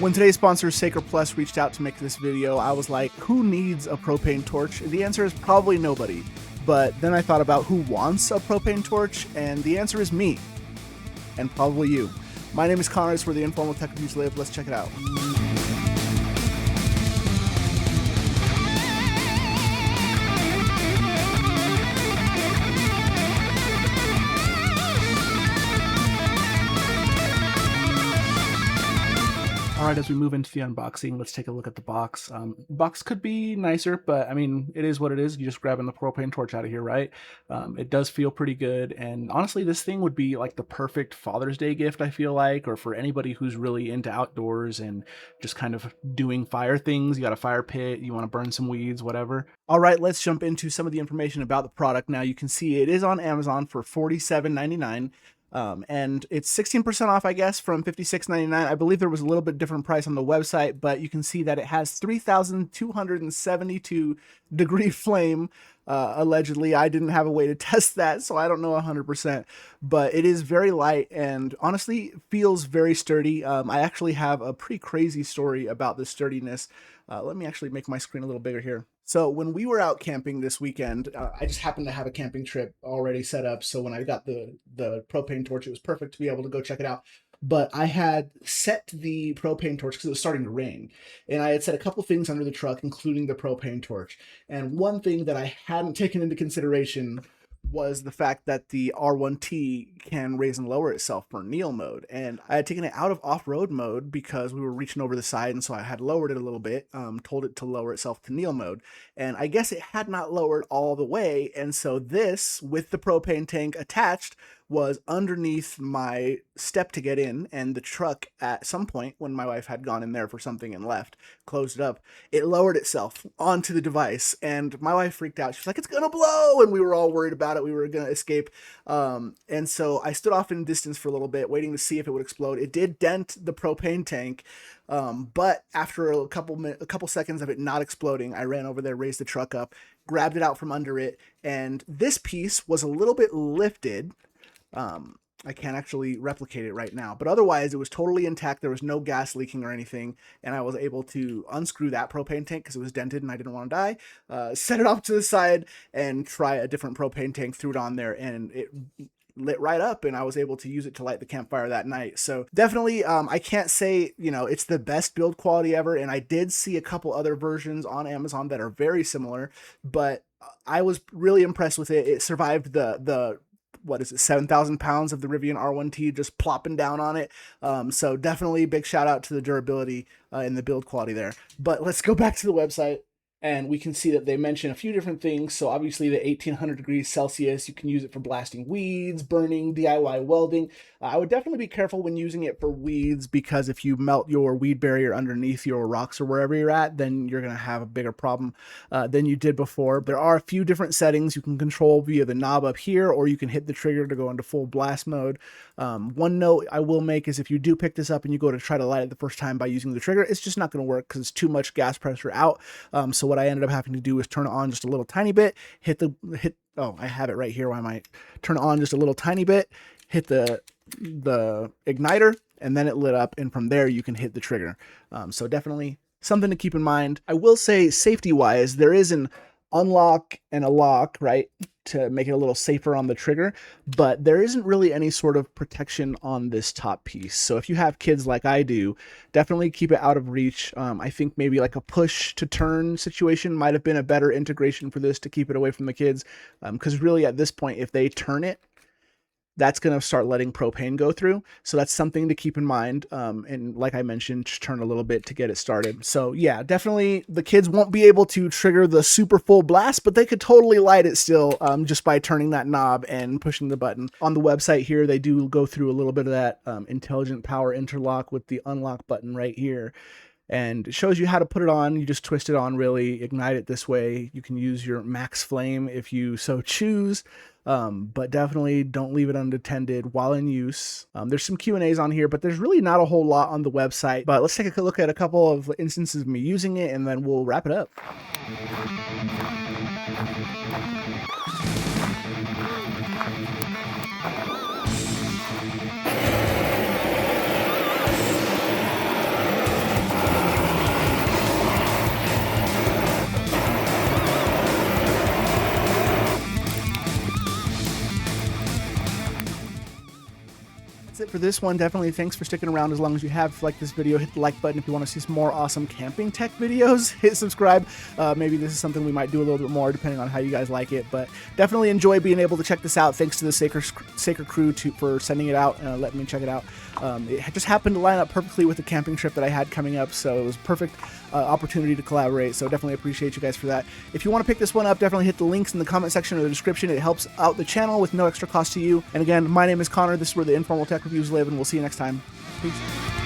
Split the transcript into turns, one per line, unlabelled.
When today's sponsor Sakerplus reached out to make this video, I was like, who needs a propane torch? The answer is probably nobody. But then I thought about who wants a propane torch, and the answer is me. And probably you. My name is Connor, it's where the informal tech reviews live. Let's check it out. Alright, as we move into the unboxing, let's take a look at the box. The box could be nicer, but I mean, it is what it is. You're just grabbing the propane torch out of here, right? It does feel pretty good, and honestly, this thing would be like the perfect Father's Day gift, I feel like, or for anybody who's really into outdoors and just kind of doing fire things. You got a fire pit, you want to burn some weeds, whatever. Alright, let's jump into some of the information about the product. Now, you can see it is on Amazon for $47.99. And it's 16% off, I guess, from $56.99. I believe there was a little bit different price on the website, but you can see that it has 3,272 degree flame. Allegedly, I didn't have a way to test that, so I don't know 100%, but it is very light and honestly feels very sturdy. I actually have a pretty crazy story about the sturdiness. Let me actually make my screen a little bigger here. So when we were out camping this weekend, I just happened to have a camping trip already set up. So when I got the propane torch, it was perfect to be able to go check it out. But I had set the propane torch because it was starting to rain. And I had set a couple things under the truck, including the propane torch. And one thing that I hadn't taken into consideration was the fact that the R1T can raise and lower itself for kneel mode. And I had taken it out of off-road mode because we were reaching over the side, and so I had lowered it a little bit, told it to lower itself to kneel mode. And I guess it had not lowered all the way, and so this, with the propane tank attached, was underneath my step to get in, and the truck at some point, when my wife had gone in there for something and left, closed it up, it lowered itself onto the device, and my wife freaked out. She's like, it's gonna blow, and we were all worried about it. We were gonna escape, and so I stood off in distance for a little bit, waiting to see if it would explode. It did dent the propane tank, but after a couple seconds of it not exploding, I ran over there, raised the truck up, grabbed it out from under it, and this piece was a little bit lifted. I can't actually replicate it right now, but otherwise it was totally intact. There was no gas leaking or anything, and I was able to unscrew that propane tank because it was dented and I didn't want to die, set it off to the side and try a different propane tank, threw it on there, and it lit right up, and I was able to use it to light the campfire that night. So definitely, I can't say, you know, it's the best build quality ever, and I did see a couple other versions on Amazon that are very similar, but I was really impressed with it. It survived the what is it, 7,000 pounds of the Rivian R1T just plopping down on it. So definitely big shout out to the durability and the build quality there. But let's go back to the website, and we can see that they mention a few different things. So obviously the 1800 degrees Celsius, you can use it for blasting weeds, burning, DIY welding. I would definitely be careful when using it for weeds, because if you melt your weed barrier underneath your rocks or wherever you're at, then you're going to have a bigger problem than you did before. There are a few different settings you can control via the knob up here, or you can hit the trigger to go into full blast mode. One note I will make is if you do pick this up and you go to try to light it the first time by using the trigger, it's just not going to work because it's too much gas pressure out. So what I ended up having to do is turn it on just a little tiny bit, oh, I have it right here. Why might turn it on just a little tiny bit, hit the igniter, and then it lit up, and from there you can hit the trigger. So definitely something to keep in mind. I will say, safety wise, there is an unlock and a lock, right, to make it a little safer on the trigger, but there isn't really any sort of protection on this top piece. So if you have kids like I do, definitely keep it out of reach. I think maybe like a push to turn situation might have been a better integration for this to keep it away from the kids, because really at this point, if they turn it, that's going to start letting propane go through. So that's something to keep in mind. And like I mentioned, just turn a little bit to get it started. So yeah, definitely the kids won't be able to trigger the super full blast, but they could totally light it still, just by turning that knob and pushing the button. On the website here, they do go through a little bit of that intelligent power interlock with the unlock button right here. And it shows you how to put it on. You just twist it on, really, ignite it this way. You can use your max flame if you so choose. But definitely don't leave it unattended while in use. There's some Q&As on here, but there's really not a whole lot on the website. But let's take a look at a couple of instances of me using it, and then we'll wrap it up. that's it for this one. Definitely thanks for sticking around as long as you have. If you like this video, hit the like button. If you want to see some more awesome camping tech videos, hit subscribe. Maybe this is something we might do a little bit more depending on how you guys like it, but definitely enjoy being able to check this out. Thanks to the Saker crew for sending it out and letting me check it out. It just happened to line up perfectly with the camping trip that I had coming up, so it was perfect opportunity to collaborate, so definitely appreciate you guys for that. If you want to pick this one up, definitely hit the links in the comment section or the description. It helps out the channel with no extra cost to you. And again, my name is Connor. This is where the informal tech reviews live, and we'll see you next time. Peace.